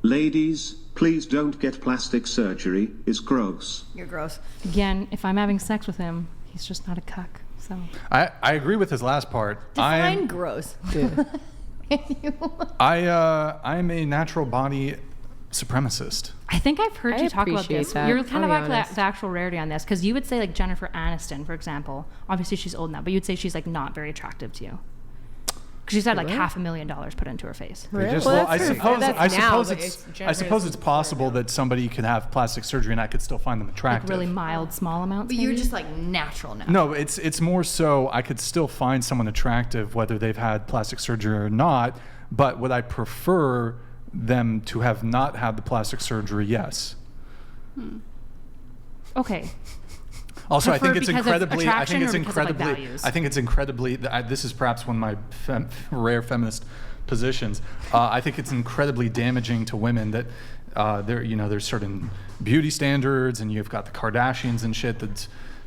Ladies, please don't get plastic surgery. It's gross. You're gross. Again, if I'm having sex with him, he's just not a cuck. So I agree with his last part. Define gross. I'm a natural body supremacist. I think I've heard you talk about appreciate this. that, You're kind I'll of be like honest. the actual rarity on this, because you would say like Jennifer Aniston, for example. Obviously, she's old now, but you'd say she's like not very attractive to you. Because she's had like $500,000 put into her face. Really? Well, that's true. That's now, but I suppose it's possible that somebody could have plastic surgery and I could still find them Like attractive. really mild, small amounts. But you're maybe? just like natural now. No, it's more so I could still find someone attractive whether they've had plastic surgery or not. But would I prefer them to have not had the plastic surgery? Yes. Okay. Also, I think Prefer it's because of incredibly. I think attraction it's or because of, like, incredibly. values? I think it's incredibly. This is perhaps one of my rare feminist positions. I think it's incredibly damaging to women that there's certain beauty standards, and you've got the Kardashians and shit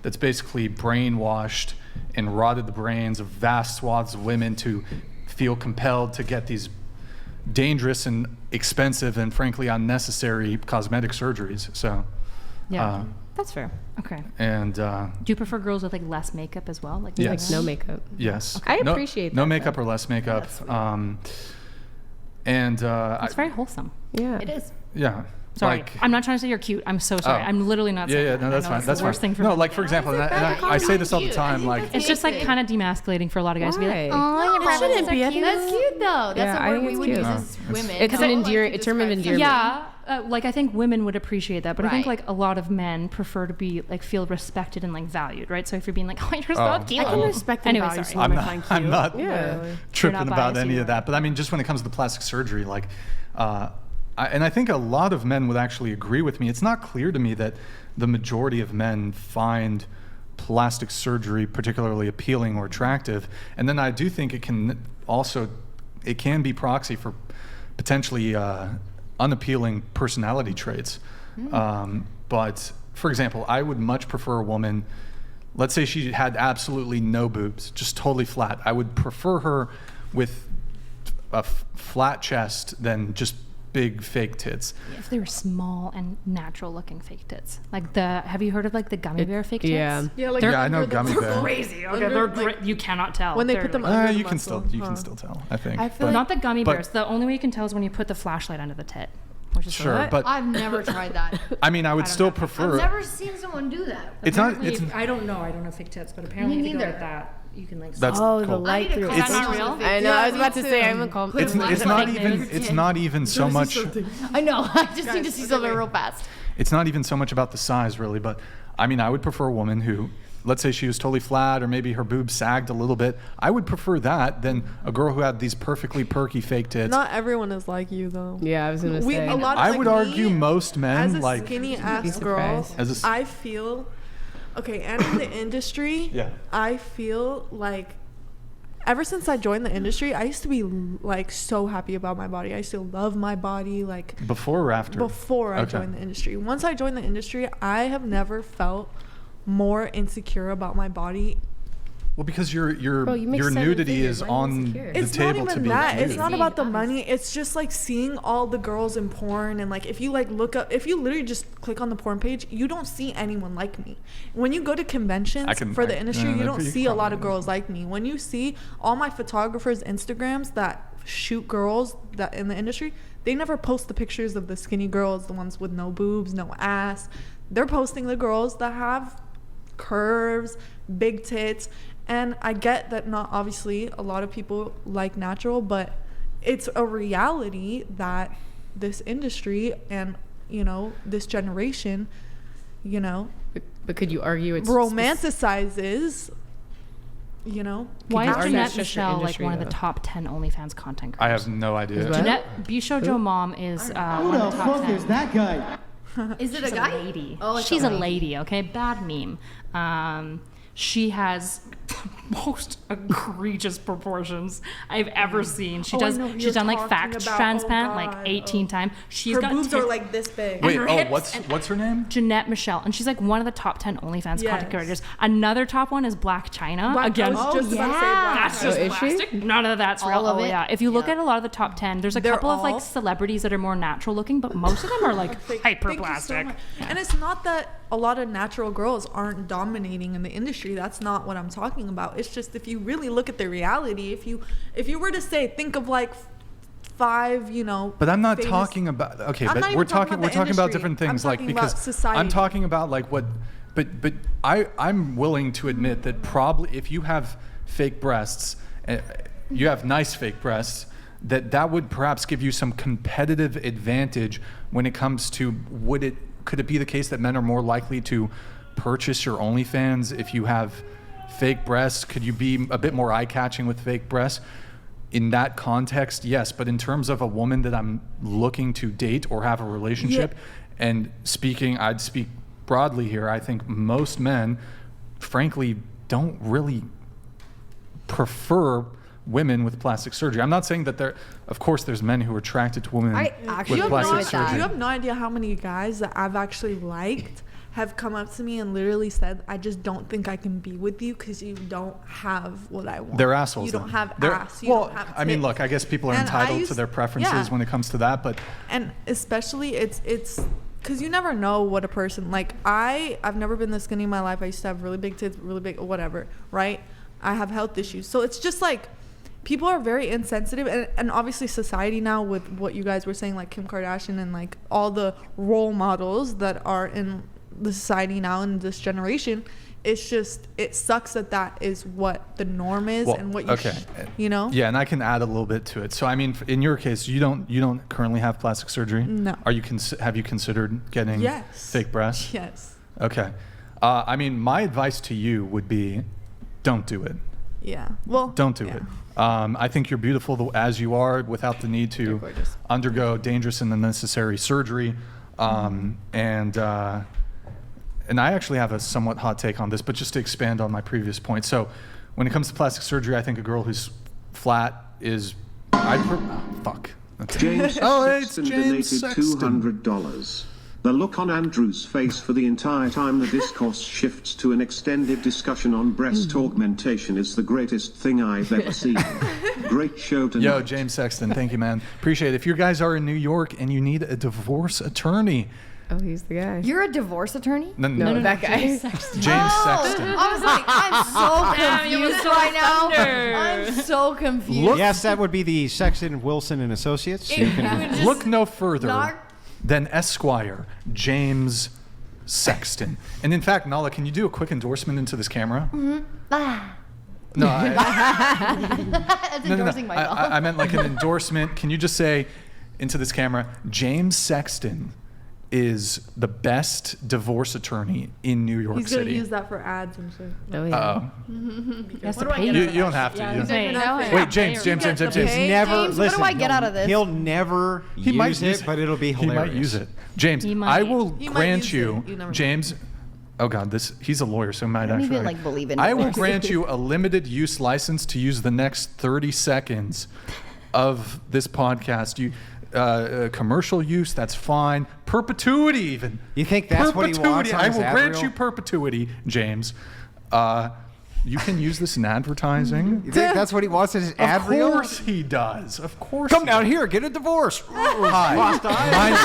that's basically brainwashed and rotted the brains of vast swaths of women to feel compelled to get these dangerous and expensive and frankly unnecessary cosmetic surgeries. So. Yeah. That's fair. Okay. And Do you prefer girls with like less makeup as well? Like Yes. Like no makeup. yes, I appreciate no that, makeup though. or less makeup. That's sweet. It's very wholesome. Yeah. It is. Yeah. Sorry, Like, I'm not trying to say you're cute. I'm so sorry. Oh. I'm literally not saying yeah, that. no, that's I know fine. it's That's the worst fine. thing for No, me. like for example, Why is it and bad to I call say me this all the cute? I time. think Like, that's It's just like basic. kind of demasculating for a lot of guys to be like, Why? oh, your It breasts shouldn't are be. I cute. think That's cute though. That's Yeah, a I word think we it's would cute. use No, as it's- women. It's an a term of endearment. Yeah, like I think women would appreciate that, but I think Right. like a lot of men prefer to be like feel respected and like valued, right? So if you're being like, oh, you're Oh. so cute. I can respect and Anyway, value sorry. someone I'm if not. I'm cute. I'm not Yeah. tripping You're not about biased any either of that. But I mean, just when it comes to plastic surgery, like, and I think a lot of men would actually agree with me. It's not clear to me that the majority of men find plastic surgery particularly appealing or attractive. And then I do think it can be proxy for potentially unappealing personality traits. But for example, I would much prefer a woman, let's say she had absolutely no boobs, just totally flat. I would prefer her with a flat chest than just big fake tits. If they were small and natural looking fake tits, like have you heard of like the gummy bear fake tits? Yeah. Yeah, like Yeah, I know under the gummy muscle. bear. Crazy. Okay, Under, they're like, great. You cannot tell. when they They're put them like- under the You can muscle. still tell, I think. I feel But- not the gummy but- bears. The only way you can tell is when you put the flashlight under the tit. Which is Sure, what? but I've never tried that. I mean, I would still I've prefer. never seen someone do that. It's not. Apparently, It's I don't know. I don't know fake tits, but apparently if you go neither. like that, you can like. That's Oh, the cool. light I need to through. call Is that not real? I know. Yeah, I was me about to say too. I'm a call. It's not flashlight even. news. It's not even so much. I know. I just need to see something real fast. It's not even so much about the size, really. But I mean, I would prefer a woman who, let's say she was totally flat, or maybe her boobs sagged a little bit. I would prefer that than a girl who had these perfectly perky fake tits. Not everyone is like you though. Yeah, I was gonna say. A lot of, I like, would argue me, most men as a like. skinny be ass girl, surprised. As a- I feel okay, and in the industry, Yeah. I feel like ever since I joined the industry, I used to be like so happy about my body. I used to love my body like Before or after? before I Okay. joined the industry. Once I joined the industry, I have never felt more insecure about my body. Well, because your Bro, you make your 7 nudity figures. is Why are you on insecure? the It's not table to even be that. It's viewed. not about the Obviously. money. It's just like seeing all the girls in porn, and like if you like look up, if you literally just click on the porn page, you don't see anyone like me. When you go to conventions for the industry, you don't see a lot of girls like me. When you see all my photographers' Instagrams that shoot girls that in the industry, they never post the pictures of the skinny girls, the ones with no boobs, no ass. They're posting the girls that have curves, big tits. And I get that not obviously a lot of people like natural, but it's a reality that this industry and, you know, this generation, you know, But could you argue it's romanticizes, you know. Why is argue Jeanette it's just your Michelle like industry, one of the though? top 10 OnlyFans content I creators? have no idea. Is what? Jeanette Bishojo Mom is Who one the of the top fuck 10. is that guy? Is it She's a guy? lady. Oh, it's She's a a lady, okay? Bad meme. She has most egregious proportions I've ever seen. She's done like fat transplant like 18 times. She's her got boobs are like this big. Wait, her oh, hips what's her name? Jeanette Michelle, and she's like one of the top 10 OnlyFans Yes. content creators. Another top one is Black China. Again, I was just about to say Black that's China. just is she? plastic. None of that's real. All of Oh it? yeah. If you look Yeah. at a lot of the top 10, there's a They're couple of all- like celebrities that are more natural looking, but most of them are like hyper Thank you so plastic. much. And it's not that a lot of natural girls aren't dominating in the industry. That's not what I'm talking about. It's just if you really look at the reality, if you were to say, think of like 5, But I'm not famous- talking about. Okay, I'm not but even we're talking talking. about We're the talking about industry. different things, I'm like talking about because society. I'm talking about like what. But I'm willing to admit that probably if you have fake breasts, you have nice fake breasts, that would perhaps give you some competitive advantage when it comes to could it be the case that men are more likely to purchase your OnlyFans if you have fake breasts? Could you be a bit more eye-catching with fake breasts? In that context, yes. But in terms of a woman that I'm looking to date or have a relationship, and I'd speak broadly here, I think most men, frankly, don't really prefer women with plastic surgery. I'm not saying that of course there's men who are attracted to women I actually with agree plastic with that. surgery. You have no idea how many guys that I've actually liked have come up to me and literally said, I just don't think I can be with you because you don't have what I want. They're assholes. You don't then. have They're- ass. You well, don't have I mean, tits. look, I guess people are And I entitled to used- their preferences yeah. when it comes to that, but And especially it's because you never know what a person, like I've never been this skinny in my life. I used to have really big tits, really big whatever, right? I have health issues. So it's just like people are very insensitive, and obviously society now with what you guys were saying, like Kim Kardashian and like all the role models that are in the society now in this generation, it's just, it sucks that is what the norm is. Well, and what okay. you know. yeah, and I can add a little bit to it. So I mean, in your case, you don't currently have plastic surgery. No. Are you have you considered getting Yes. fake breasts? Yes. Okay. I mean, my advice to you would be, don't do it. Yeah. Well, Don't do yeah. it. I think you're beautiful as you are, without the need to gorgeous. undergo dangerous and unnecessary surgery. And I actually have a somewhat hot take on this, but just to expand on my previous point. So, when it comes to plastic surgery, I think a girl who's flat is. Fuck. Okay. James Oh, it's Sexton James donated Sexton. $200. The look on Andrew's face for the entire time the discourse shifts to an extended discussion on breast augmentation is the greatest thing I've ever seen. Great show tonight. Yo, James Sexton, thank you, man. Appreciate it. If you guys are in New York and you need a divorce attorney, Oh, he's the guy. You're a divorce attorney? No, that guy. James Sexton. I was like, I'm so Damn, you confused stole right now. thunder. I'm so confused. Look- Yes, that would be the Sexton, Wilson, and Associates. You can- Look no further not- than Esquire James Sexton. And in fact, Nala, can you do a quick endorsement into this camera? Ah. No, That's no. endorsing myself. I meant like an endorsement. Can you just say into this camera, James Sexton is the best divorce attorney in New York He's gonna City. use that for ads and shit. Oh, yeah. Uh-oh. He has What to do I pay get you. out of You don't have to. Yeah, You he's don't- paying. No. Wait, James. He's Hey, never. James, what do listen, I get out of this? He'll never use it, but it'll be hilarious. He might use it. James, He might. I will He might grant use you, it. You never know. James. Oh God, he's a lawyer, so he might don't actually. even, like, believe in I will lawyers. grant you a limited use license to use the next 30 seconds of this podcast. Commercial use, that's fine. Perpetuity, even. You think that's what he wants on I his will ad grant reel? you perpetuity, James. You can use this in advertising. You think that's what he wants in his ad Of reel? course he does. Of course. Come he down does. here, get a divorce. Hi. Lost eyes.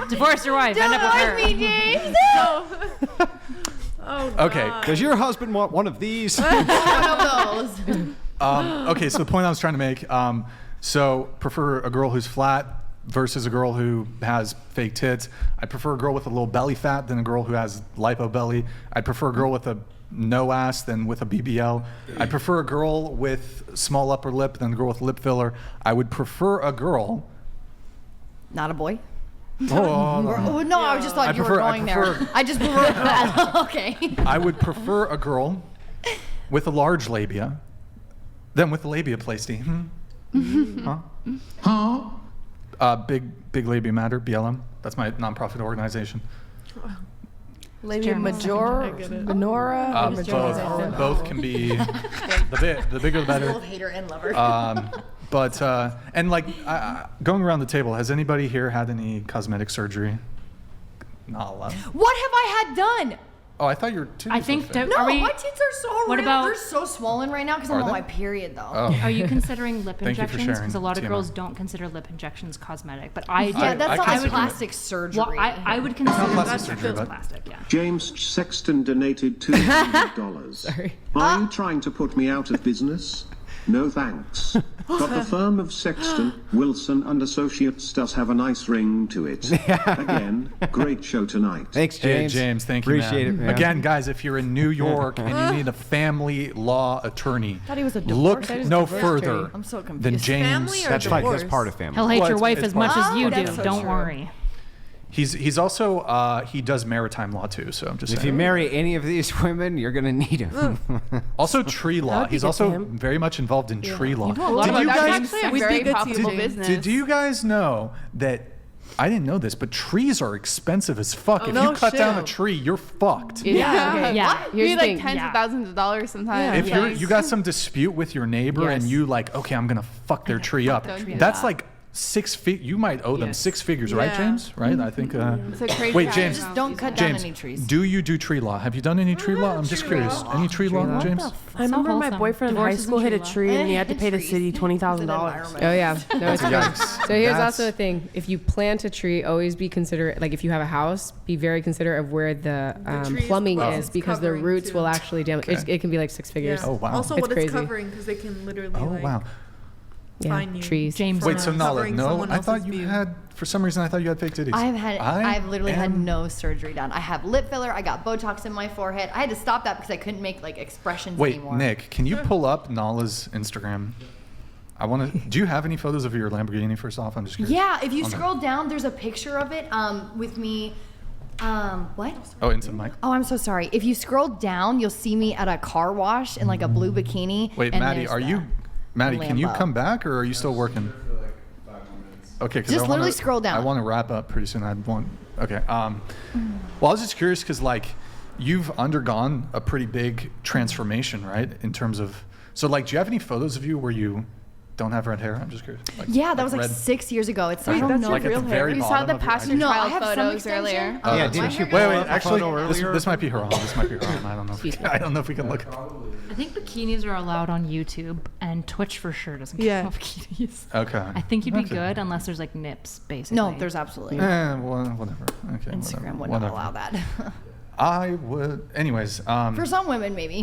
Divorce your wife. End up with her. Divorce me, James. Okay. Does your husband want one of these? One of those. Okay, so the point I was trying to make, so prefer a girl who's flat versus a girl who has fake tits. I prefer a girl with a little belly fat than a girl who has lipo belly. I'd prefer a girl with a no ass than with a BBL. I'd prefer a girl with small upper lip than a girl with lip filler. I would prefer a girl. Not a boy. Oh, No, I just thought you were going there. I just prefer that. Okay. I would prefer a girl with a large labia than with a labiaplasty. Big Labia Matter, BLM. That's my nonprofit organization. Maybe Jeremy. Majora, Menorah, or Majora. Both can be the bigger the better. Both hater and lover. But and like going around the table, has anybody here had any cosmetic surgery? Nala. What have I had done? Oh, I thought your titties I think were that- fake. No, Are we- my tits are so what red. about- They're so swollen right now because Are I'm on they? my period though. Oh. Are you considering lip Thank you for injections? Because a sharing, lot of TMI. girls don't consider lip injections cosmetic, but I Yeah, that's I not consider like it- plastic surgery. Well, I would consider plastic that's surgery, but- plastic. Yeah. James Sexton donated $200. Sorry. Are you trying to put me out of business? No thanks. But the firm of Sexton, Wilson and Associates does have a nice ring to it. Again, great show tonight. Thanks, Hey, James. James, thank you. Appreciate it, man. Again, guys, if you're in New York and you need a family law attorney, thought he was a look divorce. no divorce further attorney. I'm so than confused. James. Family or That's fine. That's divorce? part of family. He'll hate Well, your it's- wife it's as much part- as you Oh, do. that's so Don't true. worry. He's also he does maritime law too. So I'm just If you saying. marry any of these women, you're gonna need him. Also tree law. would be He's good also for him. very much involved in tree law. know a lot Did about you that. guys? That's actually a We'd very be good to profitable you. business. Did you guys know that? I didn't know this, but trees are expensive as fuck. If no you cut down a shit. tree, you're fucked. Yeah. Okay. Yeah. Here's Be the like thing. tens Yeah. of thousands of dollars sometimes. If you got some dispute with your neighbor and Yes. you like, okay, I'm gonna fuck their tree up. their tree That's up. like 6 feet. You might owe them Yes. 6 figures, right, Yeah. James? Right? I think. It's a crazy Wait, time James. now. Just don't cut down James, any trees. do you do tree law? Have you done any tree law? I'm just curious. Any tree law, James? I remember my wholesome. boyfriend in high Divorce isn't school hit a true law. tree and he had to pay the city $20,000. Oh yeah, no, it's Yikes. So here's That's- also a thing: if you plant a tree, always be considerate. Like if you have a house, be very considerate of where the tree's plumbing what is it's because the covering, roots too. will actually damage. Okay. It can be like 6 figures. Yeah. Oh, wow. Also, It's what crazy. it's covering because they can literally Oh like wow. Yeah, fine you. trees. James. Wait, so Nala, covering no? someone I thought else's you view. had. For some reason, I thought you had fake titties. I've literally had am- no surgery done. I have lip filler. I got Botox in my forehead. I had to stop that because I couldn't make like expressions Wait, anymore. Nick, can you pull up Nala's Instagram? I want to. Do you have any photos of your Lamborghini? First off, I'm just curious. Yeah, if you Okay. scroll down, there's a picture of it with me. What? Oh, into the mic. Oh, I'm so sorry. If you scroll down, you'll see me at a car wash in like a blue bikini. Wait, and Maddie, there's are the you? Maddie, can you Lambo. come back, or are you still working? Okay, 'cause Just I wanna- literally scroll down. I want to wrap up pretty soon. I want. Okay. Well, I was just curious because like you've undergone a pretty big transformation, right? In terms of so like, do you have any photos of you where you don't have red hair? I'm just curious. Like, Yeah, that was like red- 6 years ago. It's I Wait, don't that's know. your like at the real very We saw bottom the of your past IG. No, I child have some photos extension. earlier. Yeah, my didn't hair you goes pull Wait, up wait. a Actually, photo earlier? this might be her on. This might be her on. I don't know. I don't know if we can look. I think bikinis are allowed on YouTube, and Twitch for sure doesn't care Yeah. about bikinis. Okay. I think you'd be Okay. good unless there's like nips, basically. No, there's absolutely Well, whatever. Okay. Instagram would whatever. not allow that. I would. Anyways. For some women, maybe.